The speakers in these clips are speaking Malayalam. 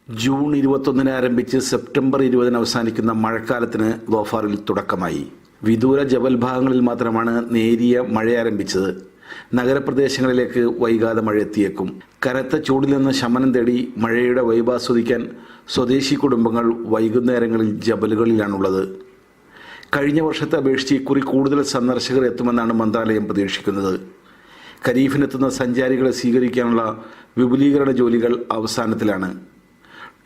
ജൂൺ 21 ആരംഭിച്ച് സെപ്റ്റംബർ 20 അവസാനിക്കുന്ന മഴക്കാലത്തിന് ധോഫാറിൽ തുടക്കമായി. വിദൂര ജബൽ ഭാഗങ്ങളിൽ മാത്രമാണ് നേരിയ മഴ ആരംഭിച്ചത്. നഗരപ്രദേശങ്ങളിലേക്ക് വൈകാതെ മഴ എത്തിയേക്കും. കനത്ത ചൂടിൽ നിന്ന് ശമനം തേടി മഴയുടെ വൈബാസ്വദിക്കാൻ സ്വദേശി കുടുംബങ്ങൾ വൈകുന്നേരങ്ങളിൽ ജബലുകളിലാണുള്ളത്. കഴിഞ്ഞ വർഷത്തെ അപേക്ഷിച്ച് ഇക്കുറി കൂടുതൽ സന്ദർശകർ എത്തുമെന്നാണ് മന്ത്രാലയം പ്രതീക്ഷിക്കുന്നത്. ഖരീഫിനെത്തുന്ന സഞ്ചാരികളെ സ്വീകരിക്കാനുള്ള വിപുലീകരണ ജോലികൾ അവസാനത്തിലാണ്.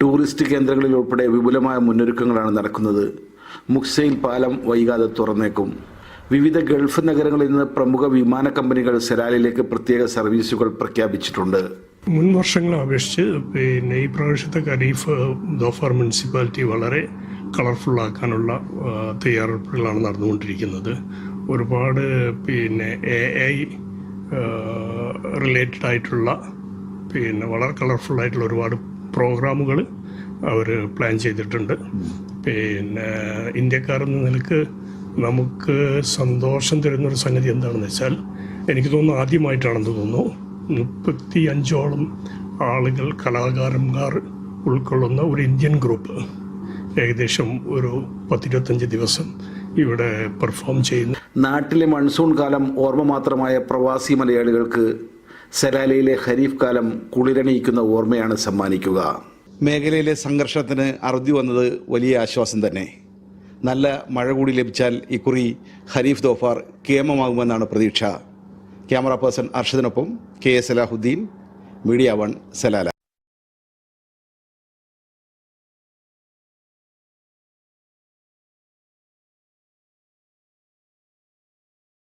ടൂറിസ്റ്റ് കേന്ദ്രങ്ങളിൽ ഉൾപ്പെടെ വിപുലമായ മുന്നൊരുക്കങ്ങളാണ് നടക്കുന്നത്. മുക്സൈൽ പാലം വൈകാതെ തുറന്നേക്കും. വിവിധ ഗൾഫ് നഗരങ്ങളിൽ നിന്ന് പ്രമുഖ വിമാന കമ്പനികൾ സെലാലിലേക്ക് പ്രത്യേക സർവീസുകൾ പ്രഖ്യാപിച്ചിട്ടുണ്ട്. മുൻ വർഷങ്ങളെ അപേക്ഷിച്ച് ഈ പ്രാവശ്യത്തെ ഖരീഫ് ധോഫാർ മുനിസിപ്പാലിറ്റി വളരെ കളർഫുള്ളാക്കാനുള്ള തയ്യാറെടുപ്പുകളാണ് നടന്നുകൊണ്ടിരിക്കുന്നത്. ഒരുപാട് AI റിലേറ്റഡ് ആയിട്ടുള്ള വളരെ കളർഫുള്ളായിട്ടുള്ള ഒരുപാട് പ്രോഗ്രാമുകൾ അവർ പ്ലാൻ ചെയ്തിട്ടുണ്ട്. ഇന്ത്യക്കാരെന്ന നിലക്ക് നമുക്ക് സന്തോഷം തരുന്നൊരു സംഗതി എന്താണെന്ന് വെച്ചാൽ, എനിക്ക് തോന്നുന്നു ആദ്യമായിട്ടാണെന്ന് തോന്നുന്നു 35ഓളം ആളുകൾ, കലാകാരന്മാർ ഉൾക്കൊള്ളുന്ന ഒരു ഇന്ത്യൻ ഗ്രൂപ്പ് ഏകദേശം ഒരു 10-25 ദിവസം ഇവിടെ പെർഫോം ചെയ്യുന്നു. നാട്ടിലെ മൺസൂൺ കാലം ഓർമ്മ മാത്രമായ പ്രവാസി മലയാളികൾക്ക് സെലാലയിലെ ഖരീഫ് കാലം കുളിരണിയിക്കുന്ന ഓർമ്മയാണ് സമ്മാനിക്കുക. മേഖലയിലെ സംഘർഷത്തിന് അറുതി വന്നത് വലിയ ആശ്വാസം തന്നെ. നല്ല മഴ കൂടി ലഭിച്ചാൽ ഇക്കുറി ഖരീഫ് ധോഫാർ കേമമാകുമെന്നാണ് പ്രതീക്ഷ. ക്യാമറ പേഴ്സൺ അർഷദിനൊപ്പം KA സലാഹുദ്ദീൻ, മീഡിയ 1, സലാല.